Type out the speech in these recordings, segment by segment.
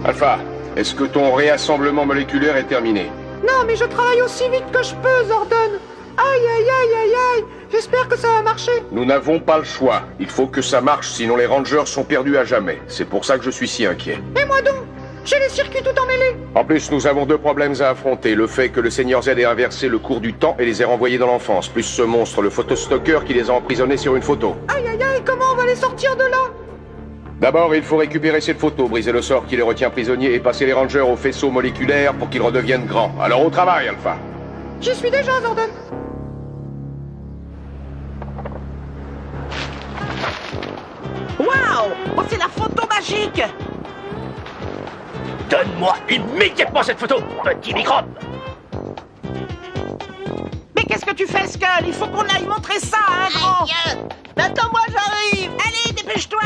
Alpha, est-ce que ton réassemblement moléculaire est terminé? Non, mais je travaille aussi vite que je peux, Zordon. Aïe, aïe, aïe, aïe, aïe. J'espère que ça va marcher. Nous n'avons pas le choix. Il faut que ça marche, sinon les Rangers sont perdus à jamais. C'est pour ça que je suis si inquiet. Et moi donc? J'ai les circuits tout emmêlés. En plus, nous avons deux problèmes à affronter. Le fait que le Seigneur Z ait inversé le cours du temps et les ait renvoyés dans l'enfance, plus ce monstre, le photostocker, qui les a emprisonnés sur une photo. Aïe, aïe, aïe, comment on va les sortir de là? D'abord, il faut récupérer cette photo, briser le sort qui les retient prisonniers et passer les Rangers au faisceau moléculaire pour qu'ils redeviennent grands. Alors au travail, Alpha. J'y suis déjà, Zordon. Waouh! Oh, c'est la photo magique! Donne-moi immédiatement cette photo, petit microbe! Mais qu'est-ce que tu fais, Skull? Il faut qu'on aille montrer ça à un grand! Attends-moi, j'arrive! Allez, dépêche-toi!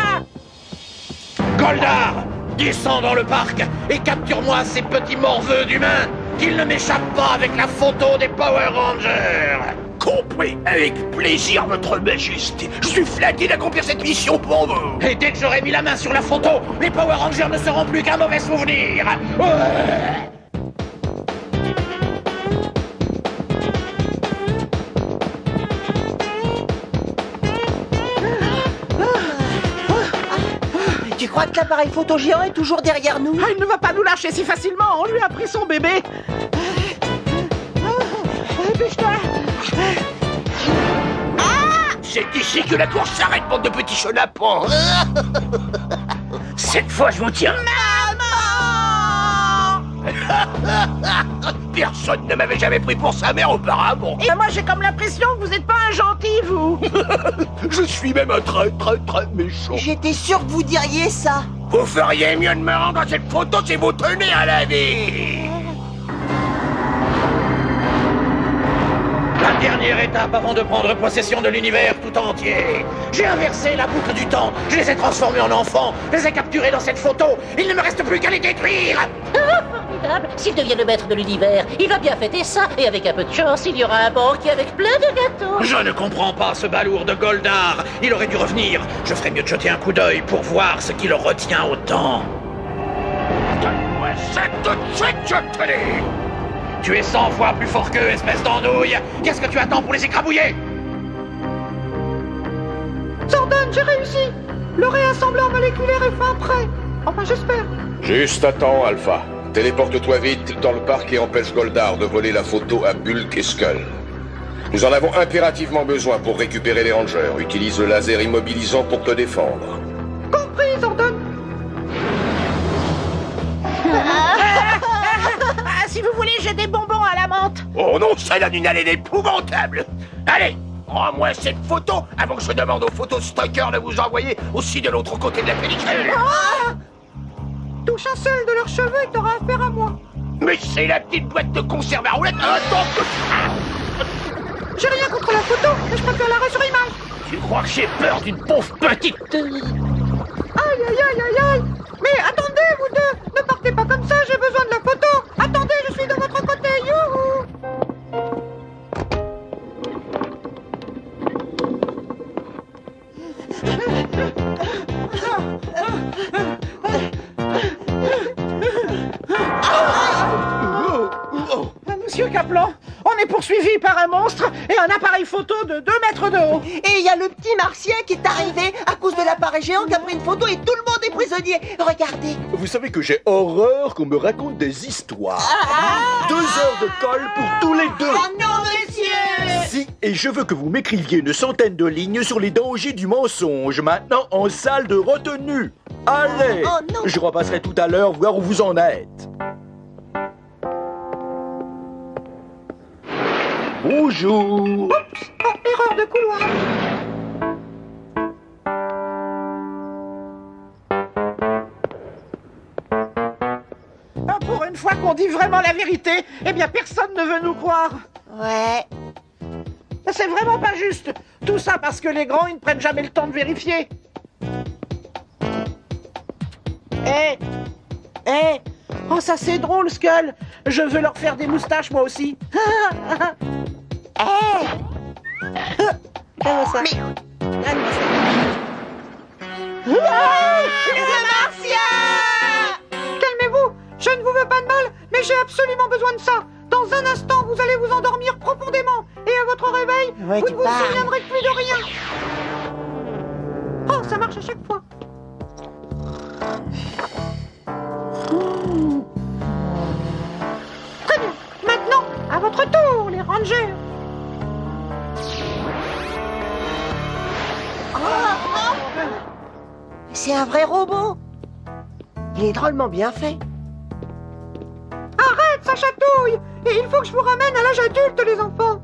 Goldar! Descends dans le parc et capture-moi ces petits morveux d'humains! Qu'ils ne m'échappent pas avec la photo des Power Rangers! Compris, avec plaisir, votre majesté. Je suis flatté d'accomplir cette mission pour vous. Et dès que j'aurai mis la main sur la photo, les Power Rangers ne seront plus qu'un mauvais souvenir. Tu crois que l'appareil photo géant est toujours derrière nous? Ah, il ne va pas nous lâcher si facilement. On lui a pris son bébé. Dépêche-toi. C'est ici que la course s'arrête, bande de petits chenapans. Cette fois, je vous tiens. Personne ne m'avait jamais pris pour sa mère auparavant. Et moi, j'ai comme l'impression que vous n'êtes pas un gentil, vous. Je suis même un très méchant. J'étais sûr que vous diriez ça. Vous feriez mieux de me rendre cette photo si vous tenez à la vie. La dernière étape avant de prendre possession de l'univers tout entier. J'ai inversé la boucle du temps, je les ai transformés en enfants, je les ai capturés dans cette photo. Il ne me reste plus qu'à les détruire. Ah, formidable. S'il devient le maître de l'univers, il va bien fêter ça. Et avec un peu de chance, il y aura un banquet avec plein de gâteaux. Je ne comprends pas ce balourd de Goldar. Il aurait dû revenir. Je ferais mieux de jeter un coup d'œil pour voir ce qui le retient autant. Donne-moi ça tout de suite, je te dis. Tu es 100 fois plus fort qu'eux, espèce d'andouille. Qu'est-ce que tu attends pour les écrabouiller? Zordon, j'ai réussi. Le réassemblement moléculaire est fin prêt. Enfin, j'espère. Juste attends, Alpha. Téléporte-toi vite dans le parc et empêche Goldar de voler la photo à Bulk et Skull. Nous en avons impérativement besoin pour récupérer les Rangers. Utilise le laser immobilisant pour te défendre. Compris, Zordon. Si vous voulez, j'ai des bonbons à la menthe. Oh non, ça donne une haleine épouvantable. Allez, rends-moi cette photo avant que je demande aux photostockers de vous envoyer aussi de l'autre côté de la pellicule. Touche un seul de leurs cheveux et t'auras affaire à moi. Mais c'est la petite boîte de conserve à roulettes. Attends que... J'ai rien contre la photo, mais je préfère l'arrêt sur image. Tu crois que j'ai peur d'une pauvre petite... Aïe, aïe, aïe, aïe, aïe. Mais attendez, vous deux. Ne partez pas comme ça, j'ai besoin de la photo. Attendez, je suis de votre côté. Youhou. Monsieur Kaplan, on est poursuivi par un monstre et un appareil photo de 2 mètres de haut. Et il y a le petit martien qui est arrivé à cause de l'appareil géant qui a pris une photo et tout le monde est prisonnier. Regardez. Vous savez que j'ai horreur qu'on me raconte des histoires. 2 heures de colle pour tous les deux. Oh non, monsieur! Si, et je veux que vous m'écriviez une centaine de lignes sur les dangers du mensonge, maintenant en salle de retenue. Allez! Oh non. Je repasserai tout à l'heure voir où vous en êtes. Bonjour. Oups, oh, erreur de couloir. Pour une fois qu'on dit vraiment la vérité, eh bien personne ne veut nous croire. Ouais. C'est vraiment pas juste. Tout ça parce que les grands, ils ne prennent jamais le temps de vérifier. Oh, ça c'est drôle, Skull. Je veux leur faire des moustaches, moi aussi. Comment ça? Ah, Le martien! Calmez-vous, pas de mal, mais j'ai absolument besoin de ça. Dans un instant, vous allez vous endormir profondément. Et à votre réveil, vous ne vous souviendrez plus de rien. Oh, ça marche à chaque fois. Très bien. Maintenant, à votre tour, les rangers. C'est un vrai robot. Il est drôlement bien fait. Arrête, ça chatouille. Et il faut que je vous ramène à l'âge adulte, les enfants.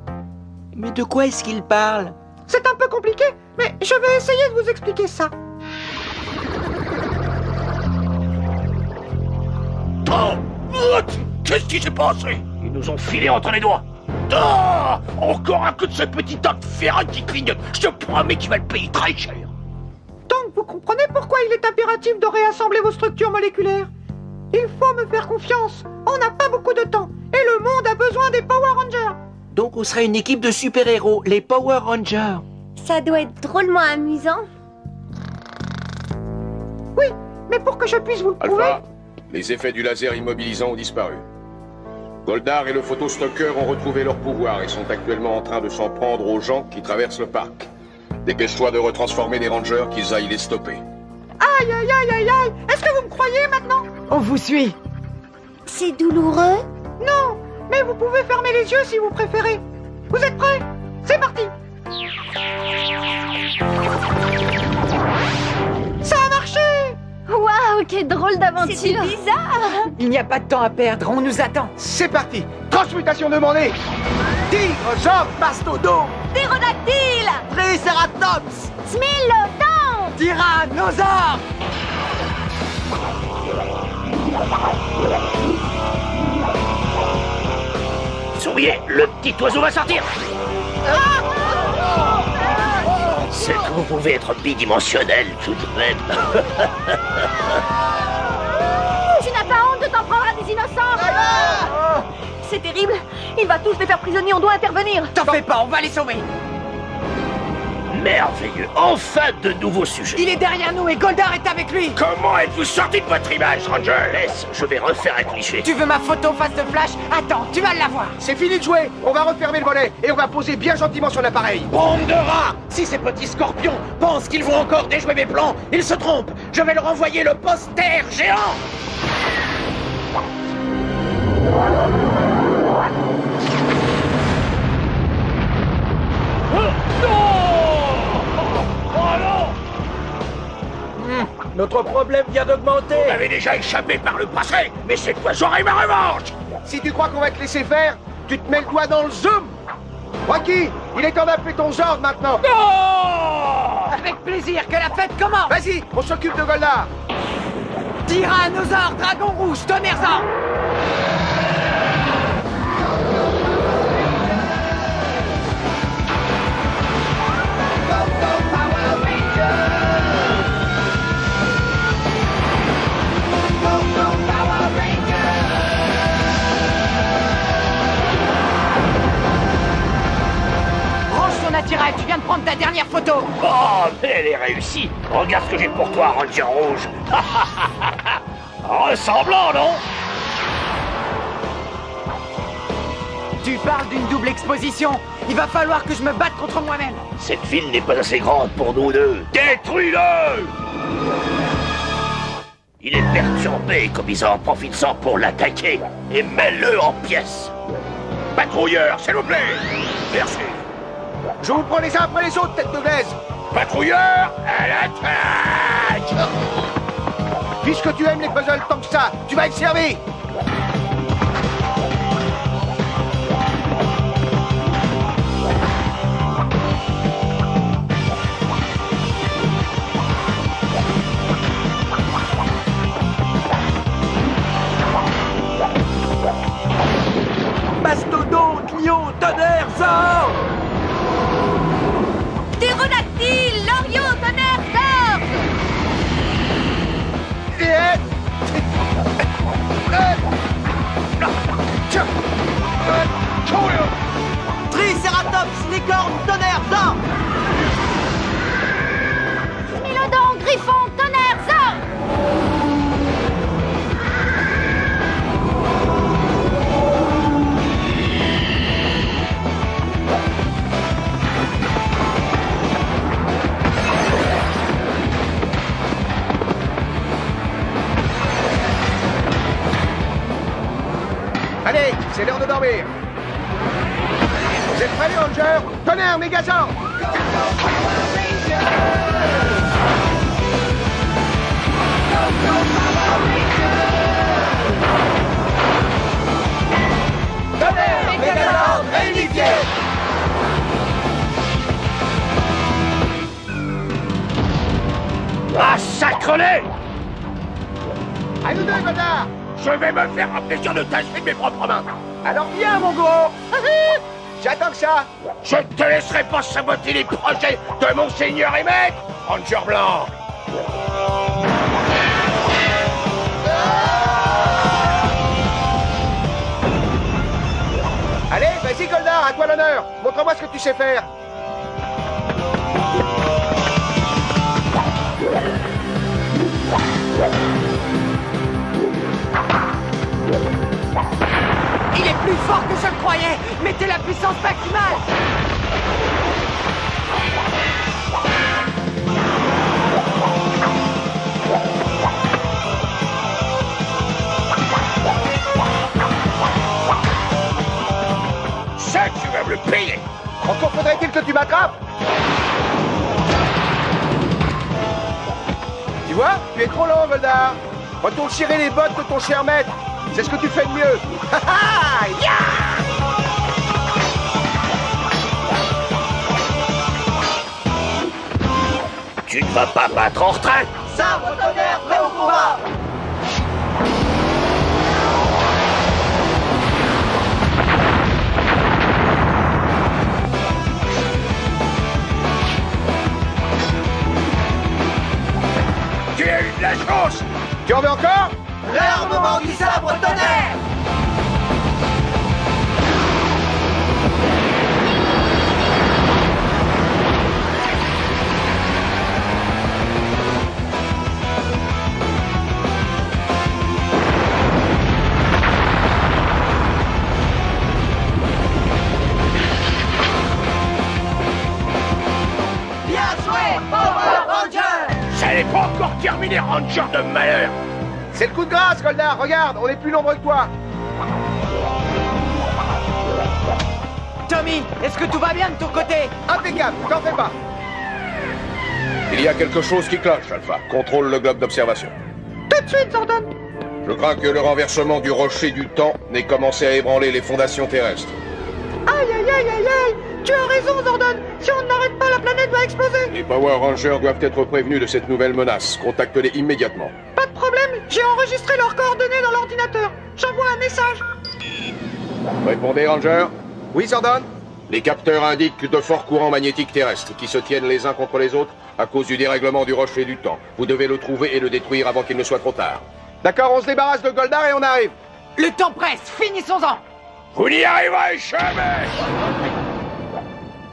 Mais de quoi est-ce qu'il parle? C'est un peu compliqué, mais je vais essayer de vous expliquer ça. Oh, qu'est-ce qui s'est passé? Ils nous ont filé entre les doigts. Oh, encore un coup de ce petit tas de ferraille qui clignote. Je te promets qu'il va le payer très cher. Donc, vous comprenez pourquoi il est impératif de réassembler vos structures moléculaires. Il faut me faire confiance. On n'a pas beaucoup de temps. Et le monde a besoin des Power Rangers. Donc on sera une équipe de super-héros, les Power Rangers. Ça doit être drôlement amusant. Oui, mais pour que je puisse vous le prouver... Alpha, les effets du laser immobilisant ont disparu. Goldar et le photostocker ont retrouvé leur pouvoir et sont actuellement en train de s'en prendre aux gens qui traversent le parc. Dépêche-toi de retransformer les rangers, qu'ils aillent les stopper. Aïe, aïe, aïe, aïe, aïe. Est-ce que vous me croyez maintenant? On vous suit. C'est douloureux? Non, mais vous pouvez fermer les yeux si vous préférez. Vous êtes prêts? C'est parti. Ça a marché. Waouh, quelle drôle d'aventure! C'est bizarre! Il n'y a pas de temps à perdre, on nous attend. C'est parti. Transmutation demandée. Tigre, mastodon, Ptérodactyle! triceratops, Smilodon! Tyrannosaure! Souriez, le petit oiseau va sortir. C'est que vous pouvez être bidimensionnel tout de même. Tu n'as pas honte de t'en prendre à des innocents? C'est terrible! Il va tous les faire prisonniers, on doit intervenir! T'en fais pas, on va les sauver. Merveilleux, enfin de nouveaux sujets. Il est derrière nous et Goldar est avec lui. Comment êtes-vous sorti de votre image, Ranger? Laisse, je vais refaire un cliché. Tu veux ma photo face de Flash? Attends, tu vas l'avoir. c'est fini de jouer. On va refermer le volet et on va poser bien gentiment sur l'appareil. Bande de rats! Si ces petits scorpions pensent qu'ils vont encore déjouer mes plans, ils se trompent. Je vais leur envoyer le poster géant. Notre problème vient d'augmenter. Vous m'avez déjà échappé par le passé, mais cette fois j'aurai ma revanche. Si tu crois qu'on va te laisser faire, tu te mets le doigt dans le zoom. Rocky, il est temps d'appeler ton Zord maintenant. Avec plaisir, que la fête commence. Vas-y, on s'occupe de Goldar. Tyrannosaure, dragon rouge, tonnerre. Naturel, tu viens de prendre ta dernière photo. Oh, mais elle est réussie. Regarde ce que j'ai pour toi, Ranger Rouge. Ressemblant, non? Tu parles d'une double exposition. Il va falloir que je me batte contre moi-même. Cette ville n'est pas assez grande pour nous deux. Détruis-le! Il est perturbé comme ils en profitent pour l'attaquer. Et mets-le en pièces. Patrouilleur, s'il vous plaît. Merci. Je vous prends les uns après les autres, tête de glaise. Patrouilleur, à l'attaque! Puisque tu aimes les puzzles tant que ça, tu vas être servi. Mastodonte, lion, tonnerre, Zord. Ptérodactyle, Loriot, tonnerre, Zord! Et c'est l'heure de dormir. Vous êtes prêts, les Rangers? Tonnerre, Mégazord! Tonnerre, Mégazord, réunifié! Ah, sacre-lait! À nous deux, Goldar! Je vais me faire un plaisir de tâcher de mes propres mains. Alors viens, mon gros! J'attends que ça! Je ne te laisserai pas saboter les projets de mon seigneur et maître, Ranger Blanc. Allez, vas-y, Goldar, à toi l'honneur! Montre-moi ce que tu sais faire! Il est plus fort que je le croyais. Mettez la puissance maximale. Ça, tu vas me le payer. Encore faudrait-il que tu m'attrapes! Tu vois, tu es trop lent, Goldar! Retourne cirer les bottes de ton cher maître! C'est ce que tu fais de mieux! Ha ha! Ya! Tu ne vas pas battre en retraite. Sabre tonnerre, prêt au combat! Tu as eu de la chance. Tu en veux encore? Réarmement du sabre tonnerre! Bien joué, Power Ranger! Ça n'est pas encore terminé, Ranger de malheur. C'est le coup de grâce, Goldar! Regarde, on est plus nombreux que toi! Tommy, est-ce que tout va bien de ton côté? Impeccable, t'en fais pas! Il y a quelque chose qui cloche, Alpha. Contrôle le globe d'observation. Tout de suite, Zordon. Je crains que le renversement du rocher du temps n'ait commencé à ébranler les fondations terrestres. Aïe, aïe, aïe, aïe, aïe. Tu as raison, Zordon. Si on n'arrête pas, la planète va exploser. Les Power Rangers doivent être prévenus de cette nouvelle menace. Contacte-les immédiatement. Pas de problème, j'ai enregistré leurs coordonnées dans l'ordinateur. J'envoie un message. Répondez, Ranger. Oui, Zordon? Les capteurs indiquent de forts courants magnétiques terrestres qui se tiennent les uns contre les autres à cause du dérèglement du rocher du temps. Vous devez le trouver et le détruire avant qu'il ne soit trop tard. D'accord, on se débarrasse de Goldar et on arrive! Le temps presse, finissons-en. Vous n'y arriverez jamais.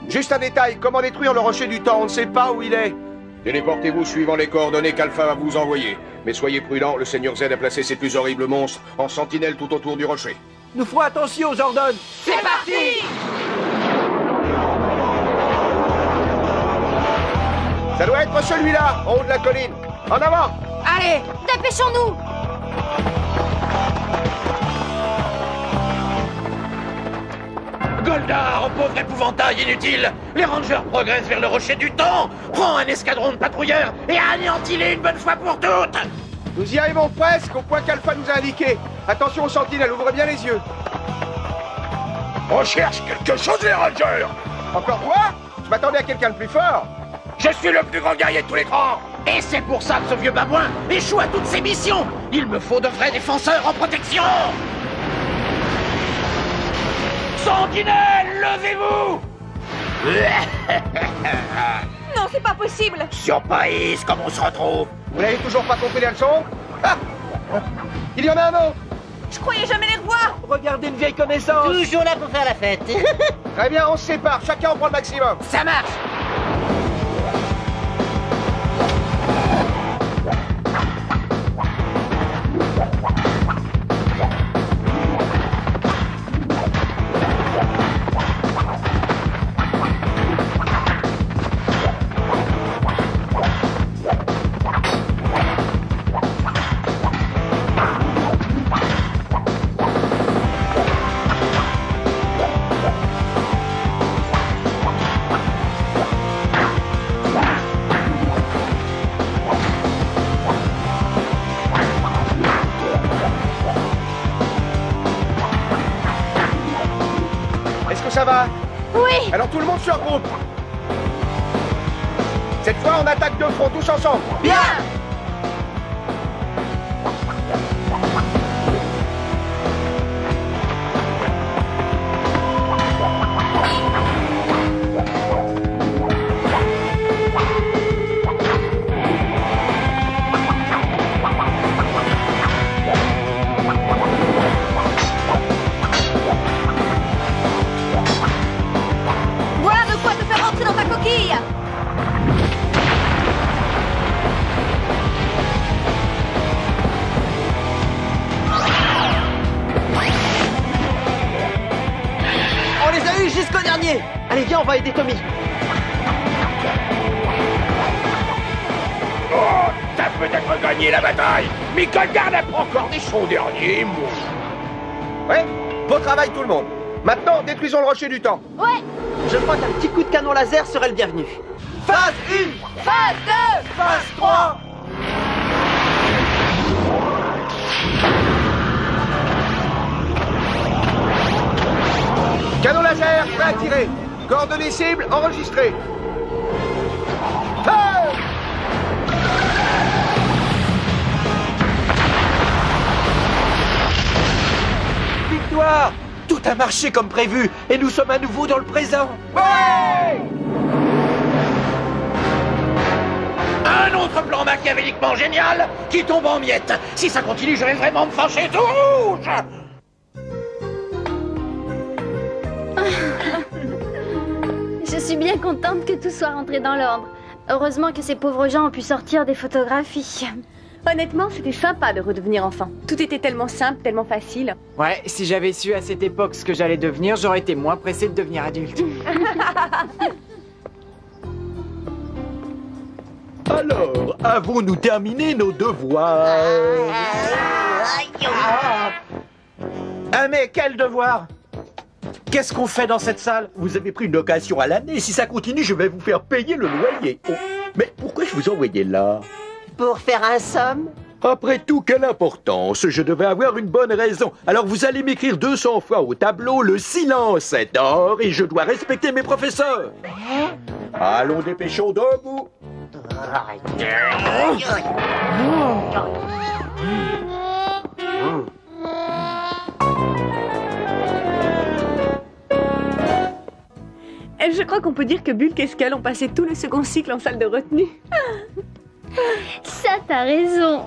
Juste un détail, comment détruire le rocher du temps? On ne sait pas où il est. Téléportez-vous suivant les coordonnées qu'Alpha va vous envoyer. Mais soyez prudents, le Seigneur Z a placé ses plus horribles monstres en sentinelle tout autour du rocher. Nous ferons attention, Zordon. C'est parti. Ça doit être celui-là, en haut de la colline. En avant! Allez, Dépêchons-nous. Goldar, pauvre épouvantail inutile. Les Rangers progressent vers le rocher du temps. Prends un escadron de patrouilleurs et anéantis-les une bonne fois pour toutes. Nous y arrivons presque au point qu'Alpha nous a indiqué. Attention aux sentinelles, ouvrez bien les yeux. On cherche quelque chose, les Rangers. Encore toi? Je m'attendais à quelqu'un de plus fort. Je suis le plus grand guerrier de tous les temps. Et c'est pour ça que ce vieux babouin échoue à toutes ses missions. Il me faut de vrais défenseurs en protection. Sentinelles, levez-vous. Non, c'est pas possible. Surprise, comme on se retrouve. Vous n'avez toujours pas compris la leçon? Ah! Il y en a un autre! Je croyais jamais les revoir. Regardez une vieille connaissance. Toujours là pour faire la fête. Très bien, on se sépare, chacun en prend le maximum. ça marche. Alors tout le monde se regroupe. Cette fois, on attaque de front, tous ensemble. Bien. Voilà de quoi te faire rentrer dans ta coquille. On les a eus jusqu'au dernier. Allez, viens, on va aider Tommy. Oh, t'as peut-être gagné la bataille, mais Goldar apprend encore des son dernier mot. Ouais, beau travail tout le monde. Maintenant, détruisons le rocher du temps. Ouais. Je crois qu'un petit coup de canon laser serait le bienvenu. Phase 1. Phase 2. Phase 3. Canon laser, prêt à tirer. Coordonnées cibles enregistrées. Hey! Victoire! Tout a marché comme prévu et nous sommes à nouveau dans le présent. Ouais! Un autre plan machiavéliquement génial qui tombe en miettes. Si ça continue, je vais vraiment me fâcher tout rouge. Je suis bien contente que tout soit rentré dans l'ordre. Heureusement que ces pauvres gens ont pu sortir des photographies. Honnêtement, c'était sympa de redevenir enfant. Tout était tellement simple, tellement facile. Ouais, si j'avais su à cette époque ce que j'allais devenir, j'aurais été moins pressé de devenir adulte. Alors, avons-nous terminé nos devoirs? Ah mais quel devoir! Qu'est-ce qu'on fait dans cette salle? Vous avez pris une location à l'année. Si ça continue, je vais vous faire payer le loyer. Oh, mais pourquoi je vous envoyais là? Pour faire un somme. Après tout, quelle importance? Je devais avoir une bonne raison. Alors vous allez m'écrire 200 fois au tableau, le silence est or et je dois respecter mes professeurs. Allons, dépêchons debout. Je crois qu'on peut dire que Bulk et Skull ont passé tout le second cycle en salle de retenue. Ça, t'as raison.